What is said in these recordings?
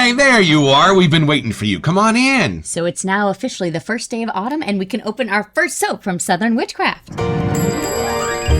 Hey, there you are. We've been waiting for you. Come on in. So it's now officially the first day of autumn, and we can open our first soap from Southern Witchcraft.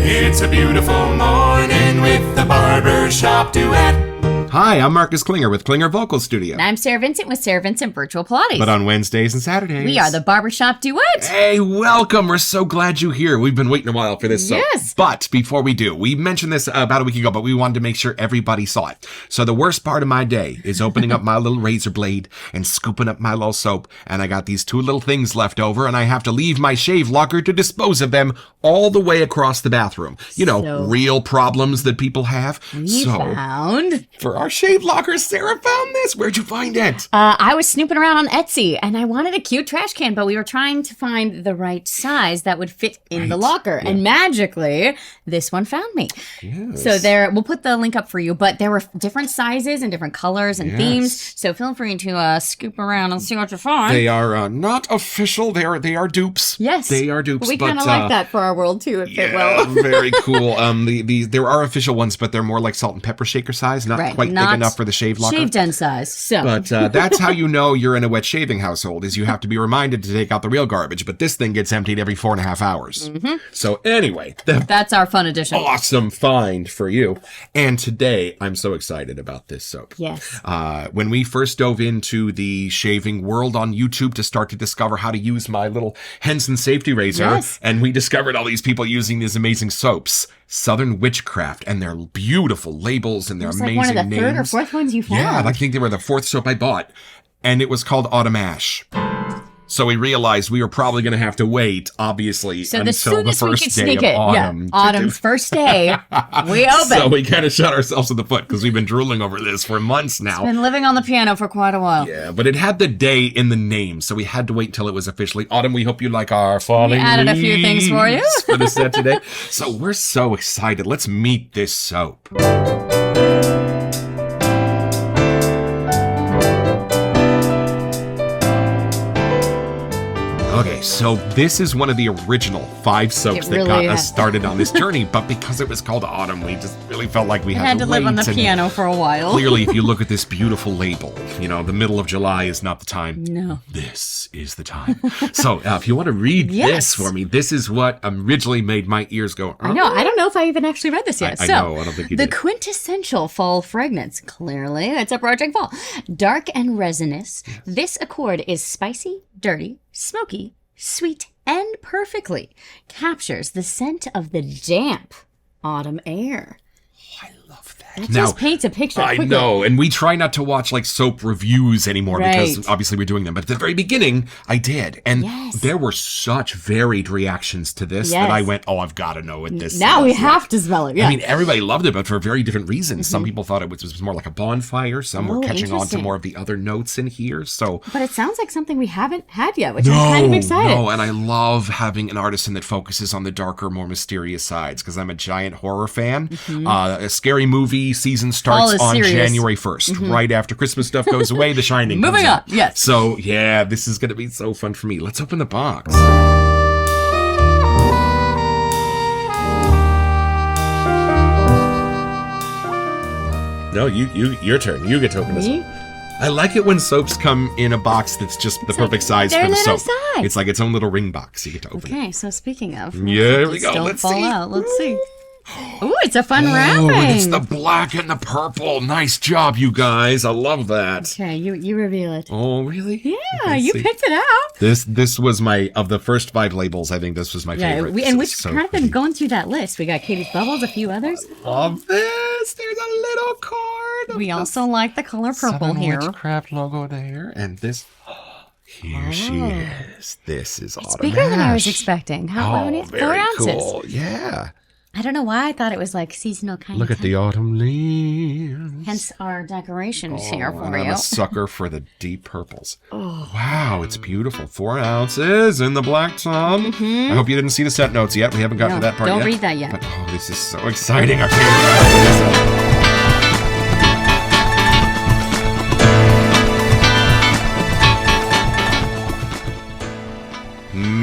It's a beautiful morning with the Barbershop Duet. Hi, I'm Marcus Klinger with Klinger Vocal Studio. And I'm Sarah Vincent with Sarah Vincent Virtual Pilates. But on Wednesdays and Saturdays, we are the Barbershop Duet. Hey, welcome. We're so glad you're here. We've been waiting a while for this soap. Yes. But before we do, we mentioned this about a week ago, but we wanted to make sure everybody saw it. So the worst part of my day is opening up my little razor blade and scooping up my little soap. And I got these two little things left over, and I have to leave my shave locker to dispose of them all the way across the bathroom. You know, real problems that people have. We found... For our shave locker, Sarah found this. Where'd you find it? I was snooping around on Etsy, and I wanted a cute trash can, but we were trying to find the right size that would fit in the locker. Yeah. And magically, this one found me. Yes. So we'll put the link up for you, but there were different sizes and different colors and themes. So feel free to scoop around and see what you find. They are not official. They are dupes. Yes. They are dupes. We kind of like that for our world, too. It fit well. Very cool. There are official ones, but they're more like salt and pepper shaker size, not quite big enough for the shave locker. Shave den size. So. But that's how you know you're in a wet shaving household, is you have to be reminded to take out the real garbage. But this thing gets emptied every 4.5 hours. Mm-hmm. So anyway. That's our fun edition. Awesome find for you. And today, I'm so excited about this soap. Yes. When we first dove into the shaving world on YouTube to start to discover how to use my little Henson safety razor, and we discovered all these people using these amazing soaps, Southern Witchcraft, and their beautiful labels and their amazing names. Like one of the third or fourth ones you found. Yeah, I think they were the fourth soap I bought, and it was called Autumn Ash. So we realized we were probably going to have to wait, obviously, until the first day of autumn. Yeah, autumn's first day, we open. So we kind of shot ourselves in the foot because we've been drooling over this for months now. It's been living on the piano for quite a while. Yeah, but it had the day in the name, so we had to wait until it was officially autumn. We hope you like our falling leaves. We added a few things for you. For the set today. So we're so excited. Let's meet this soap. Okay, so this is one of the original 5 soaps that got us started on this journey, but because it was called Autumn, we just really felt like we had to live on the piano for a while. Clearly, if you look at this beautiful label, the middle of July is not the time. No. This is the time. So if you want to read this for me, this is what originally made my ears go, I know. I don't know if I even actually read this yet. I know. I don't think you did. The quintessential fall fragrance. Clearly, it's approaching fall. Dark and resinous. Yes. This accord is spicy, dirty, smoky, sweet, and perfectly captures the scent of the damp autumn air. I love that. That just paints a picture quickly. I know, and we try not to watch soap reviews anymore because obviously we're doing them. But at the very beginning, I did. And there were such varied reactions to this that I went, I've got to know what this is. Now we have to smell it. Yeah. I mean, everybody loved it, but for very different reasons. Some people thought it was more like a bonfire. Some were catching on to more of the other notes in here. But it sounds like something we haven't had yet, which I'm kind of excited. No, and I love having an artisan that focuses on the darker, more mysterious sides because I'm a giant horror fan. A scary movie season starts on January 1st. Right after Christmas stuff goes away, The Shining comes Moving on, yes. So, yeah, this is going to be so fun for me. Let's open the box. No, your turn. You get to open this one. I like it when soaps come in a box that's just the perfect size for the soap. Size. It's like its own little ring box. You get to open it. Okay, so speaking of. Here we go. Let's see. Let's see. Ooh, it's a fun wrapping. And it's the black and the purple. Nice job, you guys. I love that. Okay, you reveal it. Oh, really? Yeah, you picked it out. This was of the first 5 labels, I think this was my favorite. And we've kind of been going through that list. We got Katie's Bubbles, a few others. I love this. There's a little card. We also like the color purple here. Witchcraft logo there. And this... Here she is. This is Autumn Ash. It's bigger than I was expecting. How many? 4 ounces. Cool. Yeah. I don't know why I thought it was like seasonal kind Look of. Look at the autumn leaves. Hence our decorations here for you. I'm a sucker for the deep purples. Wow, it's beautiful. 4 ounces in the black tub. I hope you didn't see the set notes yet. We haven't gotten to that part yet. Don't read that yet. But this is so exciting. Okay.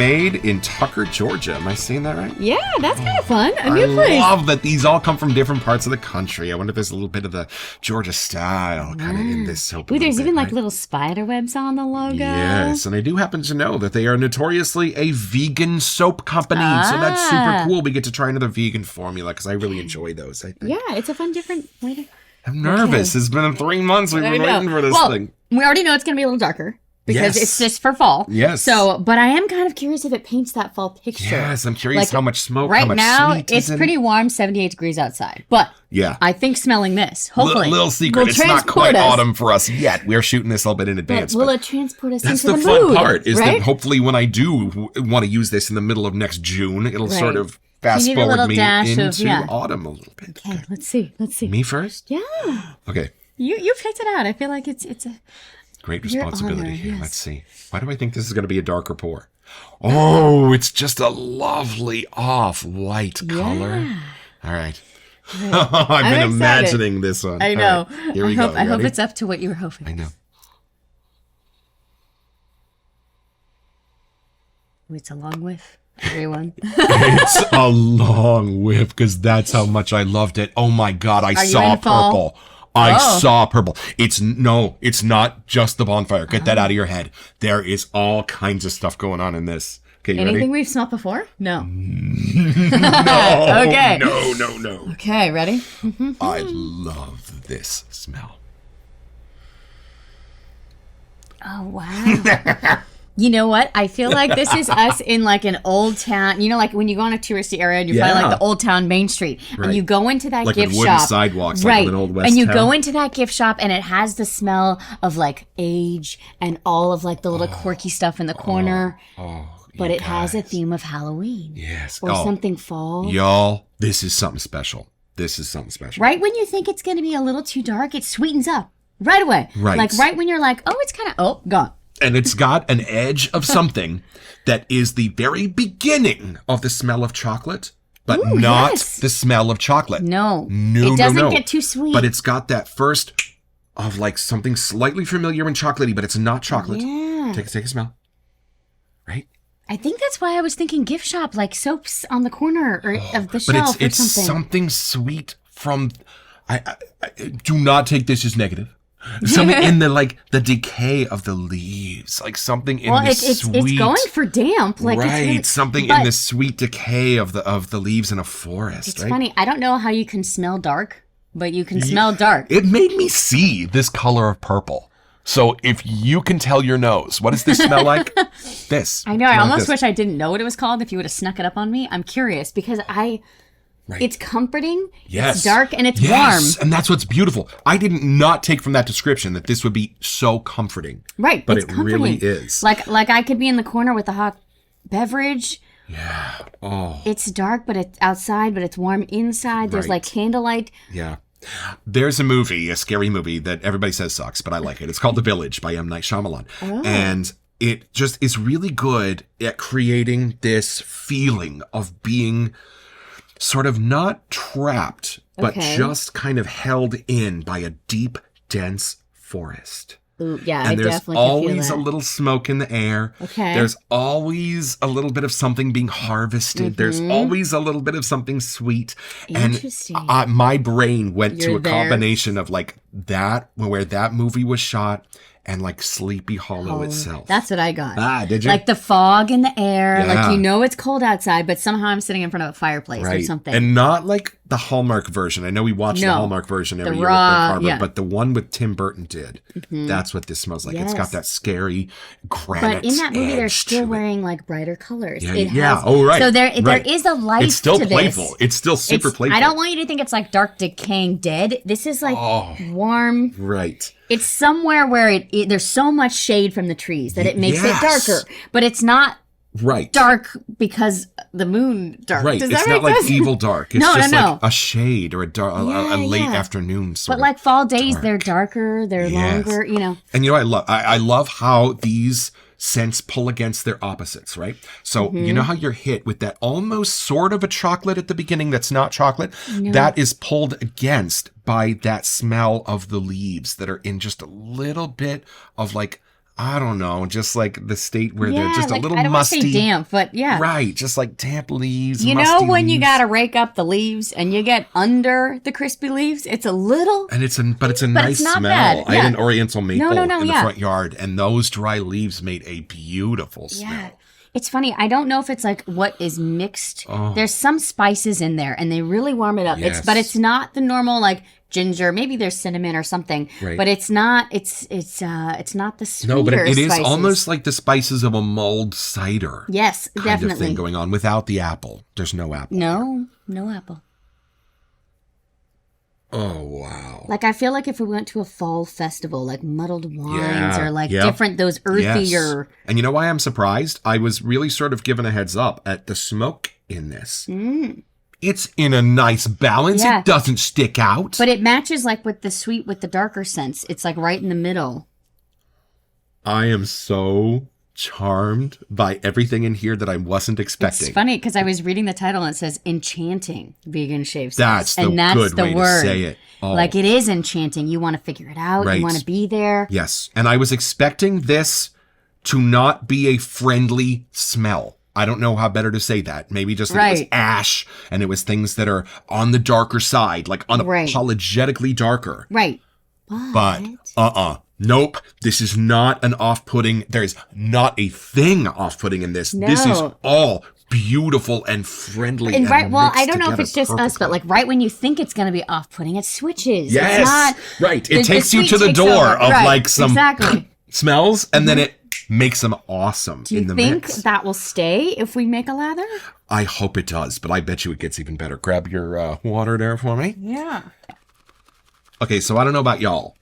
made in Tucker, Georgia. Am I saying that right? Yeah, that's kind of fun. A I new place. love that these all come from different parts of the country. I wonder if there's a little bit of the Georgia style kind of in this soap. Ooh, there's even like right? little spider webs on the logo. Yes, and I do happen to know that they are notoriously a vegan soap company. So that's super cool. We get to try another vegan formula because I really enjoy those, I think. Yeah, it's a fun, different way to... I'm nervous. It's been 3 months we've been waiting for this thing. We already know it's going to be a little darker because Yes. it's just for fall. Yes. So, but I am kind of curious if it paints that fall picture. Yes, I'm curious Like, how much smoke, Right how much now, sweet it's is in. pretty warm, 78 degrees outside. But Yeah. I think smelling this, hopefully, Little secret, will it's not transport quite us. autumn for us yet. We're shooting this a little bit in advance. Will but it transport us that's into the the fun mood? part, is right? that hopefully when I do want to use this in the middle of next June, it'll Right. sort of fast You need a forward little me dash into of, yeah. autumn a little bit. Okay, let's see. Me first? Yeah, Okay. you picked it out. I feel like it's a... Great Your responsibility honor, here. yes. Let's see. Why do I think this is going to be a darker pour? Oh, it's just a lovely off-white color. All right. I've been excited. imagining this one. I All know. right, here we go. I You hope ready? it's up to what you were hoping. I know. It's a long whiff, everyone. It's a long whiff because that's how much I loved it. Oh my God, I you saw in fall? purple. I Oh. saw purple. It's not just the bonfire. Get that out of your head. There is all kinds of stuff going on in this. Okay, you Anything ready? we've smelled before? No. No. Okay. No. Okay, ready? I love this smell. Oh, wow. You know what? I feel like this is us in like an old town. You know, like when you go on a touristy area and you find Yeah. like the old town Main Street, Right. and you go into that Like gift with wooden shop, sidewalks, like right? in an old West and you town. go into that gift shop, and it has the smell of like age and all of like the little quirky stuff in the corner. But you it has a guys. theme of Halloween, Yes. or something fall. Y'all, this is something special. This is something special. Right when you think it's going to be a little too dark, it sweetens up right away. Right. Like right when you're like, oh, it's kind of gone. And it's got an edge of something that is the very beginning of the smell of chocolate, but Ooh, not yes. the smell of chocolate. No, No, it doesn't no. get too sweet. But it's got that first of like something slightly familiar and chocolatey, but it's not chocolate. Yeah. Take a smell. Right? I think that's why I was thinking gift shop, like soaps on the corner or of the But shelf it's or something. something sweet from. I do not take this as negative. Something in the decay of the leaves, like something in well, the it's sweet. going for damp, like right, it's really, something but in the sweet decay of the leaves in a forest. It's right? funny. I don't know how you can smell dark, but you can smell dark. It made me see this color of purple. So if you can tell your nose, what does this smell like? This. I know. I Smell like almost this. wish I didn't know what it was called. If you would have snuck it up on me, I'm curious because Right. it's comforting. Yes. It's dark and it's Yes, warm. and that's what's beautiful. I did not take from that description that this would be so comforting. Right. But it's it comforting. really is. Like I could be in the corner with a hot beverage. Yeah. Oh, It's dark, but it's outside, but it's warm inside. There's Right. like candlelight. yeah. There's a scary movie that everybody says sucks, but I like it. It's called The Village by M. Night Shyamalan. Oh. And it just is really good at creating this feeling of being sort of not trapped, but Okay. just kind of held in by a deep, dense forest. Ooh, yeah, I And there's definitely can feel always that. a little smoke in the air. Okay. There's always a little bit of something being harvested. There's always a little bit of something sweet. Interesting. And my brain went to You're a there. combination of like that, where that movie was shot, and like Sleepy Hollow itself. That's what I got. Ah, did you? Like the fog in the air. Yeah. Like you know it's cold outside, but somehow I'm sitting in front of a fireplace or Right. something. And not like the Hallmark version. I know we watch the No. Hallmark version every The year raw- with Barbara, yeah. but the one with Tim Burton did. That's what this smells like. It's got Yes. that scary granite But in that movie, they're edge still to it. wearing like brighter colors. Yeah, It yeah. has- Oh, right. So there Right. is a life It's still to playful. this. It's still super It's- playful. I don't want you to think it's like dark, decaying, dead. This is like warm. Right. It's somewhere where there's so much shade from the trees that it makes Yes. it darker. But it's not Right. dark because the moon dark. Right. Does It's that not make like sense? evil dark. It's No, just no, like a shade or a late yeah. afternoon sort But of. like fall days, dark. they're darker, they're Yes. longer, you know. And you know, I love how these scents pull against their opposites, right? So you know how you're hit with that almost sort of a chocolate at the beginning that's not chocolate? That is pulled against by that smell of the leaves that are in just a little bit of like I don't know, just like the state where they're Yeah, just like, a little I don't want to musty. say damp, but yeah. Right, just like damp leaves. You know musty when you leaves. gotta rake up the leaves and you get under the crispy leaves? It's a little. And it's a nice it's not smell. bad, I had yeah. an Oriental maple No, in the yeah. front yard, and those dry leaves made a beautiful smell. Yeah. It's funny. I don't know if it's like what is mixed. Oh. There's some spices in there, and they really warm it up. Yes. But it's not the normal like ginger. Maybe there's cinnamon or something. Right. But it's not. It's not the sweeter No, but it is spices. almost like the spices of a mulled cider. Yes, kind definitely. of thing going on without the apple. There's no apple. No apple. Oh wow. Like I feel like if we went to a fall festival, like muddled wines Yeah, or like yep. different those earthier. Yes. And you know why I'm surprised? I was really sort of given a heads up at the smoke in this. It's in a nice balance. Yeah. It doesn't stick out. But it matches like with the sweet with the darker scents. It's like right in the middle. I am so charmed by everything in here that I wasn't expecting. It's funny because I was reading the title and it says enchanting vegan shave sauce. That's the good way to say it. Oh. Like it is enchanting. You want to figure it out. Right. You want to be there. Yes. And I was expecting this to not be a friendly smell. I don't know how better to say that. Maybe just that it was Right. ash and it was things that are on the darker side, like unapologetically darker. Right. But nope. This is not an off-putting. There is not a thing off-putting in this. No. This is all beautiful and friendly. And right, well, mixed I don't know if together it's just us, perfectly. but like right when you think it's going to be off-putting, it switches. Yes. It's not, right. the It takes you sweet to the takes door over. of Right, like some exactly. smells, and then it makes them awesome Do you in the think mix. that will stay if we make a lather? I hope it does, but I bet you it gets even better. Grab your water there for me. Yeah. Okay, so I don't know about y'all,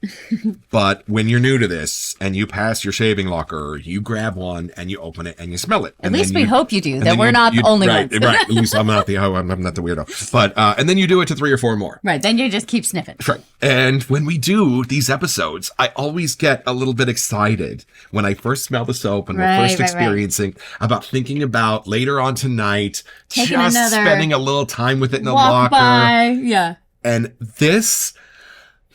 but when you're new to this and you pass your shaving locker, you grab one and you open it and you smell it. At least we hope you do, that we're not the you- only right, ones. Right, at least I'm not the weirdo. But, and then you do it to 3 or 4 more. Right, then you just keep sniffing. Right. And when we do these episodes, I always get a little bit excited when I first smell the soap and we're Right, first right, experiencing about thinking about later on tonight, Taking just another spending a little time with it in the Walk locker. by, yeah. And this,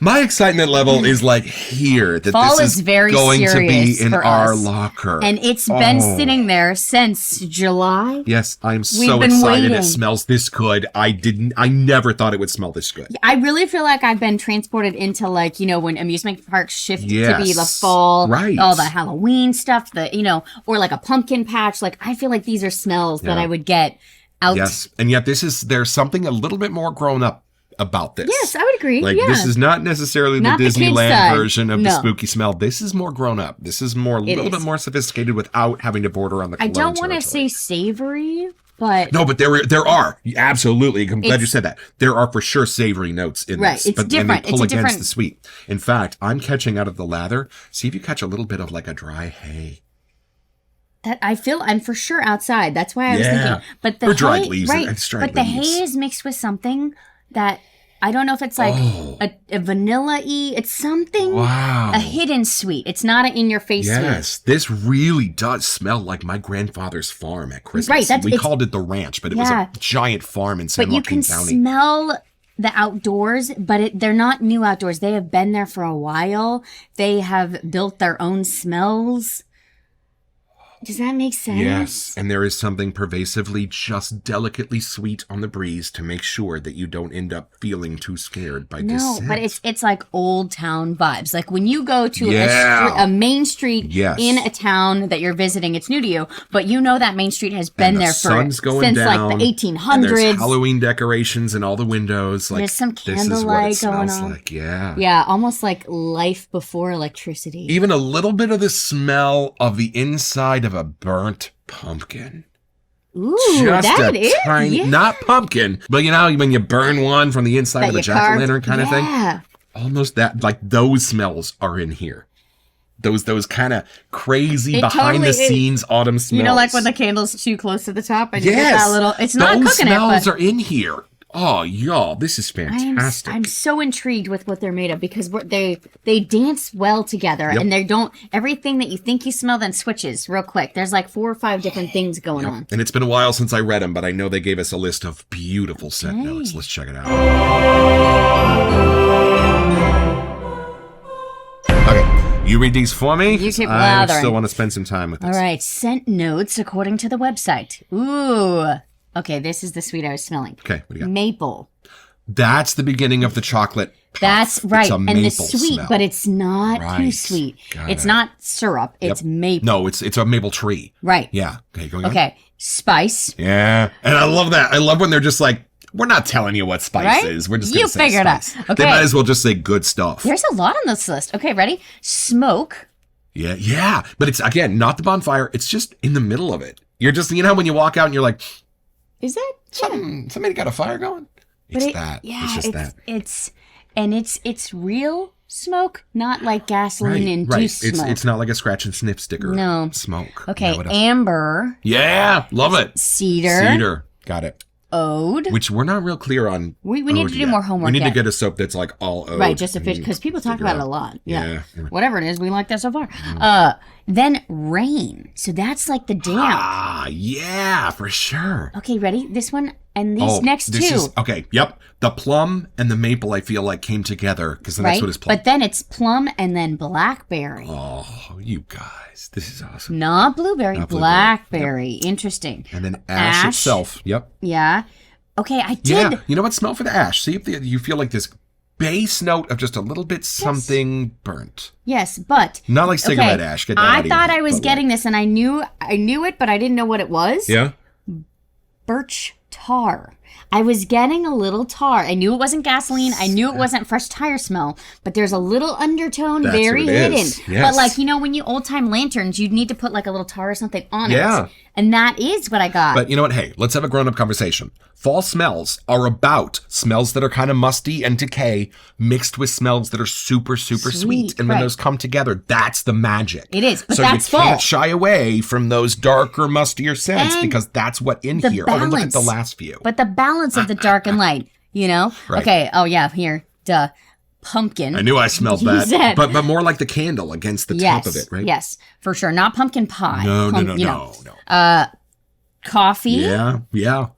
my excitement level is like here, that Fall this is very going to be serious in for our us. locker. And it's been Oh. sitting there since July. Yes, I'm so been excited waiting. it smells this good. I never thought it would smell this good. I really feel like I've been transported into like, you know, when amusement parks shift to be the Yes. fall, Right. all the Halloween stuff, or like a pumpkin patch. Like I feel like these are smells that Yeah. I would get out. Yes, and yet there's something a little bit more grown up about this. Yes, I would agree. Like yeah. this is not necessarily Not the the kids' Disneyland side. version of the No. spooky smell. This is more grown up. This is more a little is. bit more sophisticated without having to border on the I cologne don't want to territory. say savory, but No, but there are absolutely. I'm glad you It's- said that. There are for sure savory notes in Right, this, it's but different. and they pull It's a against different- the sweet. In fact, I'm catching out of the lather. See if you catch a little bit of like a dry hay. that I feel I'm for sure outside. That's why I was Yeah. thinking. But the Or dried hay, leaves, right? it's dried But the leaves. hay is mixed with something that I don't know if it's like a vanilla-y. It's something. Wow. A hidden sweet. It's not an in-your-face sweet. Yes, this really does smell like my grandfather's farm at Christmas. Right, that's- we it's- called it the ranch, but it Yeah. was a giant farm in San But you Joaquin can County. smell the outdoors, but they're not new outdoors. They have been there for a while. They have built their own smells. Does that make sense? Yes, and there is something pervasively just delicately sweet on the breeze to make sure that you don't end up feeling too scared by this No, scent. but it's like old town vibes. Like when you go to Yeah. a main street Yes. in a town that you're visiting, it's new to you, but you know that main street has been And the there sun's going since down, like the and 1800s. there's Halloween decorations in all the windows. Like There's some this is what candlelight it smells going on. like. Yeah. Yeah, almost like life before electricity. Even a little bit of the smell of the inside of a burnt pumpkin. Ooh, Just that a is tiny, yeah. not pumpkin, but you know when you burn one from the inside That of a you jack-o'-lantern carved. kind of thing. Yeah. Almost that, like those smells are in here. Those kind of crazy It behind totally the scenes autumn smells. You know, like when the candle's too close to the top and you get yes, that little. It's not those cooking it, smells but are in here. Oh, y'all, this is fantastic. I'm so intrigued with what they're made of because they dance well together Yep. and they don't everything that you think you smell then switches real quick. There's like 4 or 5 different things going on. And it's been a while since I read them, but I know they gave us a list of beautiful scent notes. Let's check it out. Okay. You read these for me? You keep I lathering. still want to spend some time with this. All right, scent notes according to the website. Ooh. Okay, this is the sweet I was smelling. Okay, what do you got? Maple. That's the beginning of the chocolate. That's puff. right. It's a And the maple sweet, smell. but it's not too Right. sweet. Got It's it. not syrup. It's maple. No, it's a maple tree. Right. Yeah. Okay, going on. Okay. Spice. Yeah. And I love that. I love when they're just like, we're not telling you what spice Right? is. We're just You going to say figure it out. spice. Okay. They might as well just say good stuff. There's a lot on this list. Okay, ready? Smoke. Yeah, yeah. But it's, again, not the bonfire. It's just in the middle of it. You're just, you know, when you walk out and you're like, Is that? somebody got a fire going? It's that. Yeah, it's just that. It's real smoke, not like gasoline induced Right. smoke. It's not like a scratch and sniff sticker. No. Smoke. Okay, Yeah, what else? amber, Yeah, love it. cedar, Got it. ode. Which we're not real clear on. We need ode to do yet. more homework We need to yet. get a soap that's like all ode. Right, just a and fish, because people talk figure about it out. a lot. Yeah. Yeah. Whatever it is, we like that so far. Then rain. So that's like the damp. Ah, yeah, for sure. Okay, ready? This one and these next this two. is okay. Yep, the plum and the maple. I feel like came together because the next Right? one is plum. But then it's plum and then blackberry. Oh, you guys, this is awesome. Not blueberry, Not blueberry. blackberry. Interesting. And then ash itself. Yep. Yeah. Okay, I did. Yeah. You know what? Smell for the ash. See if you feel like this base note of just a little bit something burnt. Yes, but Not like cigarette ash. Get that out I of thought here, I was but getting this, and I knew it, but I didn't know what it was. Yeah. Birch tar. I was getting a little tar. I knew it wasn't gasoline. I knew it wasn't fresh tire smell, but there's a little undertone That's very what it hidden. is. Yes. But like, you know, when you old time lanterns, you'd need to put like a little tar or something on Yeah. it. And that is what I got. But you know what? Hey, let's have a grown-up conversation. Fall smells are about smells that are kind of musty and decay mixed with smells that are super, super sweet. And when right. those come together, that's the magic. It is, but so that's you can't fall. shy away from those darker, mustier scents And because that's what in the here. Oh, and look at the balance. last few. But the balance of the dark and light, you know? Right. Okay. Oh, yeah. Here. Duh. Pumpkin. I knew I smelled You that. said- But more like the candle against the top of it, right? Yes, for sure. Not pumpkin pie. No, you know. no. Coffee, Yeah.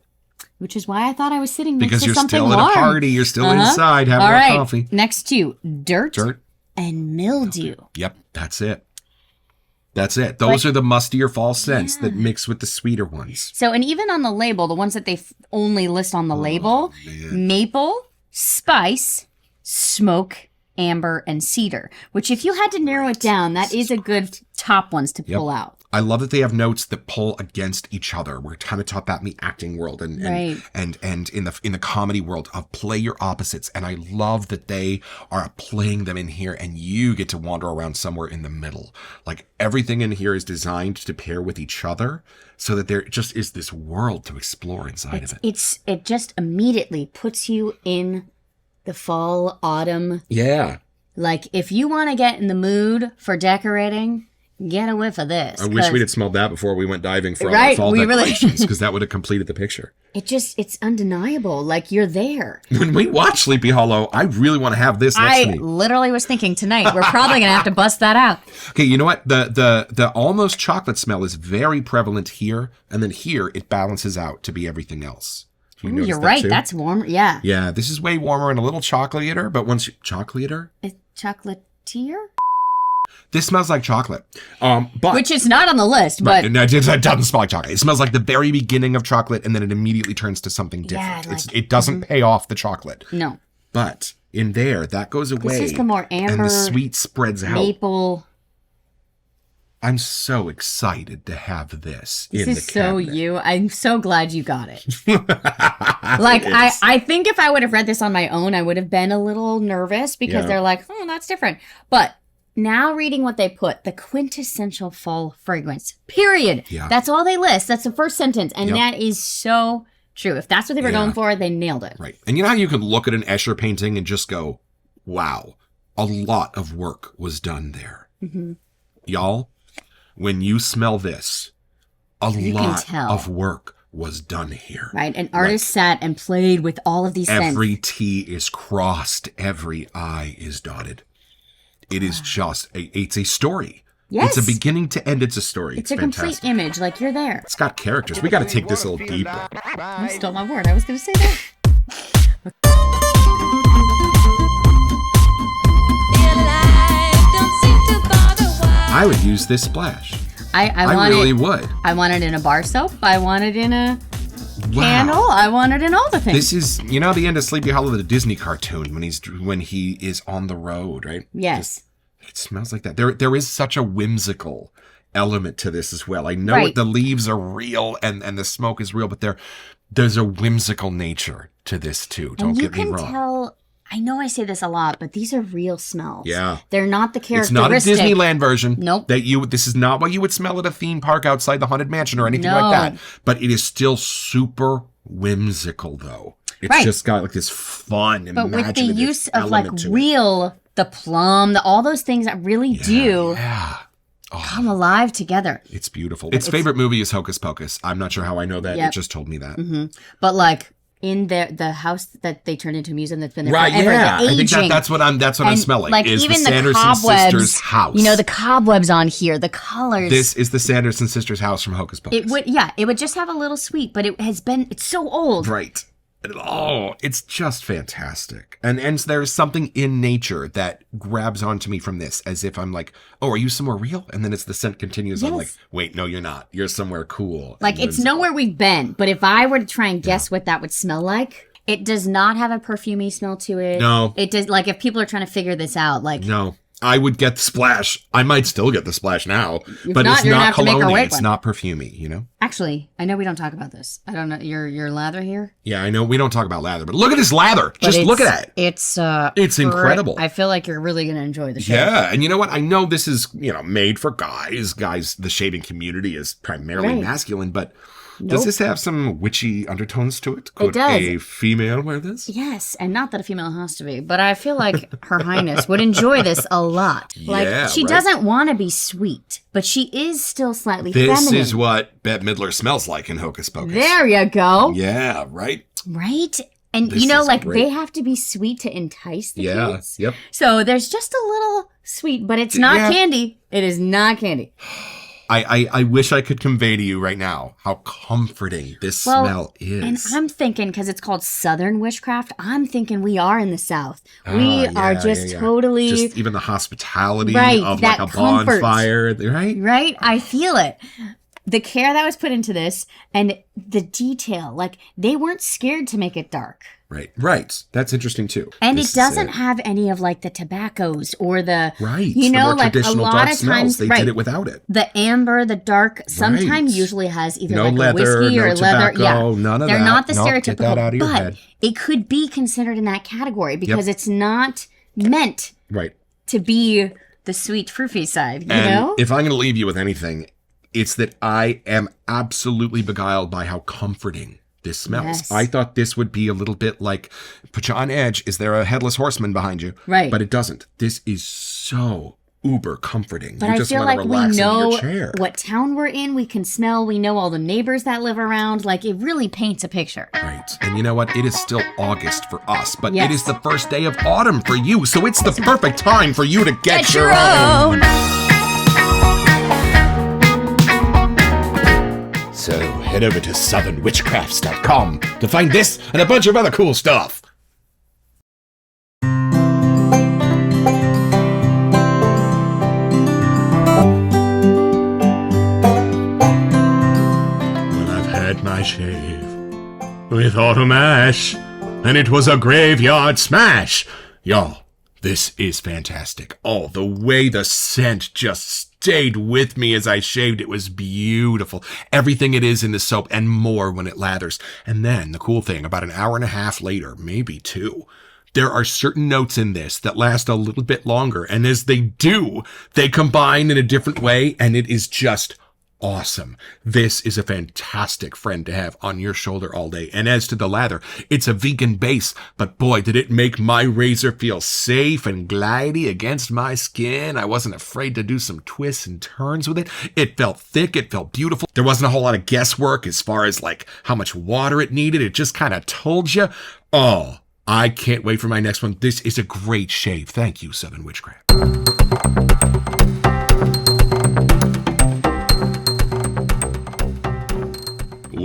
which is why I thought I was sitting next Because to you're something still warm. at a party. You're still Uh-huh. inside having All a right. coffee. Next to dirt, Dirt. and mildew. Yep, that's it. That's it. Those are the mustier fall scents that mix with the sweeter ones. So, and even on the label, the ones that they only list on the label, maple, spice, smoke, amber, and cedar, which if you had to narrow it down, that is a good top ones to pull out. I love that they have notes that pull against each other. We're kind of taught that in the acting world and Right. and in the comedy world of play your opposites. And I love that they are playing them in here and you get to wander around somewhere in the middle. Like everything in here is designed to pair with each other so that there just is this world to explore inside of it. It just immediately puts you in the fall, autumn. Yeah. Like if you want to get in the mood for decorating, get a whiff of this. I wish 'cause we'd had smelled that before we went diving for all Right, the fall we really- decorations because that would have completed the picture. it's undeniable. Like you're there. When we watch Sleepy Hollow, I really want to have this next I to me. literally was thinking tonight we're probably gonna have to bust that out. Okay, you know what? The almost chocolate smell is very prevalent here, and then here it balances out to be everything else. You Ooh, notice you're that right. too? That's warm. Yeah. Yeah, this is way warmer and a little chocolatier, but once you chocolatier? It's chocolatier, This smells like chocolate. But which is not on the list, but right, no, it doesn't smell like chocolate. It smells like the very beginning of chocolate, and then it immediately turns to something different. like- It doesn't pay off the chocolate. no. But in there, that goes away. This is the more and amber, the sweet spreads out. maple. I'm so excited to have this This in the is so cabinet. you. I'm so glad you got it. Like I think if I would have read this on my own, I would have been a little nervous because Yeah. they're like, oh, that's different. But now reading what they put, the quintessential fall fragrance, period. Yeah. That's all they list. That's the first sentence. And Yep. that is so true. If that's what they were Yeah. going for, they nailed it. Right. And you know how you can look at an Escher painting and just go, wow, a lot of work was done there. Mm-hmm. Y'all, when you smell this, a You can lot tell. of work was done here. Right. An artist sat and played with all of these scents. Every T is crossed, every I is dotted. It is just, it's a story. Yes. It's a beginning to end, it's a story. It's a fantastic. complete image. Like you're there. It's got characters. We got to take this a little deeper. You stole my word. I was going to say that. Your life don't seem to bother I would use this splash. I I want really it, would. I want it in a bar soap. I want it in a Wow. candle. I want it in all the things. This is, the end of Sleepy Hollow, the Disney cartoon, when he is on the road, right? Yes. It smells like that. There is such a whimsical element to this as well. I know Right. the leaves are real and the smoke is real, but there's a whimsical nature to this too. Don't And you get me can wrong. tell, I know I say this a lot, but these are real smells. Yeah. They're not the It's not a characteristic. Disneyland version. Nope. This is not what you would smell at a theme park outside the Haunted Mansion or anything No. like that. But it is still super whimsical though. It's Right. just got like this fun, But with the imaginative use of like element to it. real, the plum, all those things that really do Yeah. come alive together. It's beautiful. Its favorite movie is Hocus Pocus. I'm not sure how I know that. Yep. It just told me that. But like in the house that they turned into a museum that's been there Right, forever, yeah. the I think aging. that's what I'm and, smelling. Like is even the the Sanderson cobwebs, sisters' house. the cobwebs on here, the colors. This is the Sanderson sisters' house from Hocus Pocus. It would just have a little sweet, but it's so old. Right. It's just fantastic. And there's something in nature that grabs onto me from this, as if I'm like, oh, are you somewhere real? And then the scent continues. I'm like, Yes. wait, no, you're not. You're somewhere cool. Like and it's whimsical. nowhere we've been, but if I were to try and guess what that would smell like, it does not have a perfumey smell to it. No. It does. Like if people are trying to figure this out, like No. I would get the splash. I might still get the splash now, but not, it's you're gonna not have to make our cologne. weight It's one. not perfumey, Actually, I know we don't talk about this. I don't know your lather here. Yeah, I know we don't talk about lather, but look at this lather. But Just look at it. It's incredible. I feel like you're really gonna enjoy the show. Yeah, and you know what? I know this is, made for guys. Guys, the shaving community is primarily Right. masculine, but Nope. does this have some witchy undertones to it? Could does. a female wear this? Yes, and not that a female has to be, but I feel like Her Highness would enjoy this a lot. Like Yeah, she right. doesn't want to be sweet, but she is still slightly This feminine. is what Bette Midler smells like in Hocus Pocus. There you go. Yeah, right? Right? And This is like great. they have to be sweet to entice the Yeah, kids. yep. So there's just a little sweet, but it's not Yeah. candy. It is not candy. I wish I could convey to you right now how comforting this smell is. And I'm thinking, because it's called Southern Witchcraft, I'm thinking we are in the South. We are just totally Just even the hospitality Right, of that like a comfort. bonfire, right? right. I feel it. The care that was put into this and the detail, like they weren't scared to make it dark. Right. That's interesting too. And This it doesn't is have any of like the tobaccos or the Right. You the know, more like a traditional lot dark of smells, times, they right. did it without it. The amber, the dark, sometimes Right. usually has either No like leather, a whiskey or no leather. tobacco, Yeah, none of they're that. not the Nope, stereotypical, get that out of your but head. it could be considered in that category because it's not meant Right. to be the sweet fruity side. You And know, if I'm going to leave you with anything, it's that I am absolutely beguiled by how comforting this smells. Yes. I thought this would be a little bit like, put you on edge. Is there a headless horseman behind you? Right. But it doesn't. This is so uber comforting. but You I just feel want to like we relax in know your chair. what town we're in. We can smell. We know all the neighbors that live around. Like it really paints a picture. Right. And you know what? It is still August for us, but Yes. it is the first day of autumn for you. So it's the perfect time for you to get, Get your your own. own. So head over to southernwitchcrafts.com to find this and a bunch of other cool stuff. Well, I've had my shave with autumn ash, and it was a graveyard smash. Y'all, this is fantastic. Oh, the way the scent just stayed with me as I shaved, it was beautiful. Everything it is in the soap and more when it lathers. And then the cool thing, about an hour and a half later, maybe two, there are certain notes in this that last a little bit longer. And as they do, they combine in a different way, and it is just awesome. This is a fantastic friend to have on your shoulder all day. And as to the lather, it's a vegan base, but boy, did it make my razor feel safe and glidey against my skin. I wasn't afraid to do some twists and turns with it. It felt thick. It felt beautiful. There wasn't a whole lot of guesswork as far as like how much water it needed. It just kind of told you. Oh, I can't wait for my next one. This is a great shave. Thank you, Southern Witchcraft.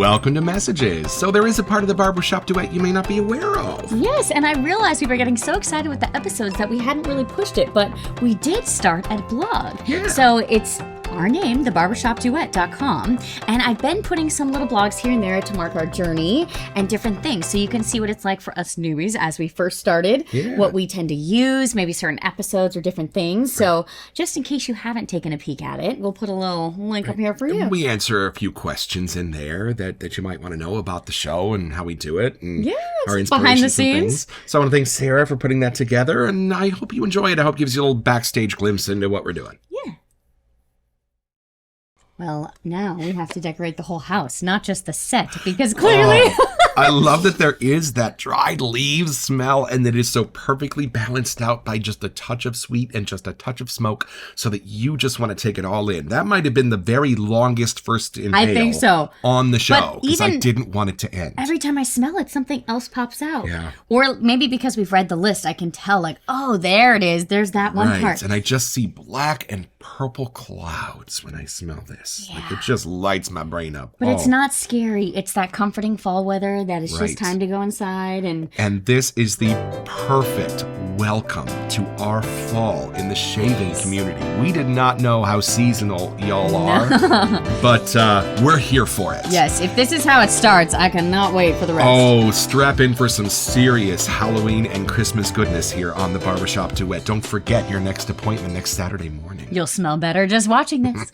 welcome to Messages. So there is a part of the Barbershop Duet you may not be aware of. Yes, and I realized we were getting so excited with the episodes that we hadn't really pushed it, but we did start a blog. Yeah. So it's our name, thebarbershopduet.com, and I've been putting some little blogs here and there to mark our journey and different things, so you can see what it's like for us newbies as we first started, what we tend to use, maybe certain episodes or different things. So just in case you haven't taken a peek at it, we'll put a little link up here for you. We answer a few questions in there that you might want to know about the show and how we do it, and our inspirations behind the and scenes. things. So I want to thank Sarah for putting that together, and I hope you enjoy it. I hope it gives you a little backstage glimpse into what we're doing. Yeah. Well, now we have to decorate the whole house, not just the set, because clearly... I love that there is that dried leaves smell, and that is so perfectly balanced out by just a touch of sweet and just a touch of smoke, so that you just want to take it all in. That might have been the very longest first inhale I think so. On the show, because I even didn't want it to end. Every time I smell it, something else pops out. Yeah. Or maybe because we've read the list, I can tell, like, oh, there it is. There's that one part. And I just see black and purple clouds when I smell this. Yeah. Like, it just lights my brain up. But it's not scary. It's that comforting fall weather that it's just time to go inside. And this is the perfect welcome to our fall in the shaving community. We did not know how seasonal y'all are, but we're here for it. Yes, if this is how it starts, I cannot wait for the rest. Oh, strap in for some serious Halloween and Christmas goodness here on the Barbershop Duet. Don't forget your next appointment next Saturday morning. You'll smell better just watching this.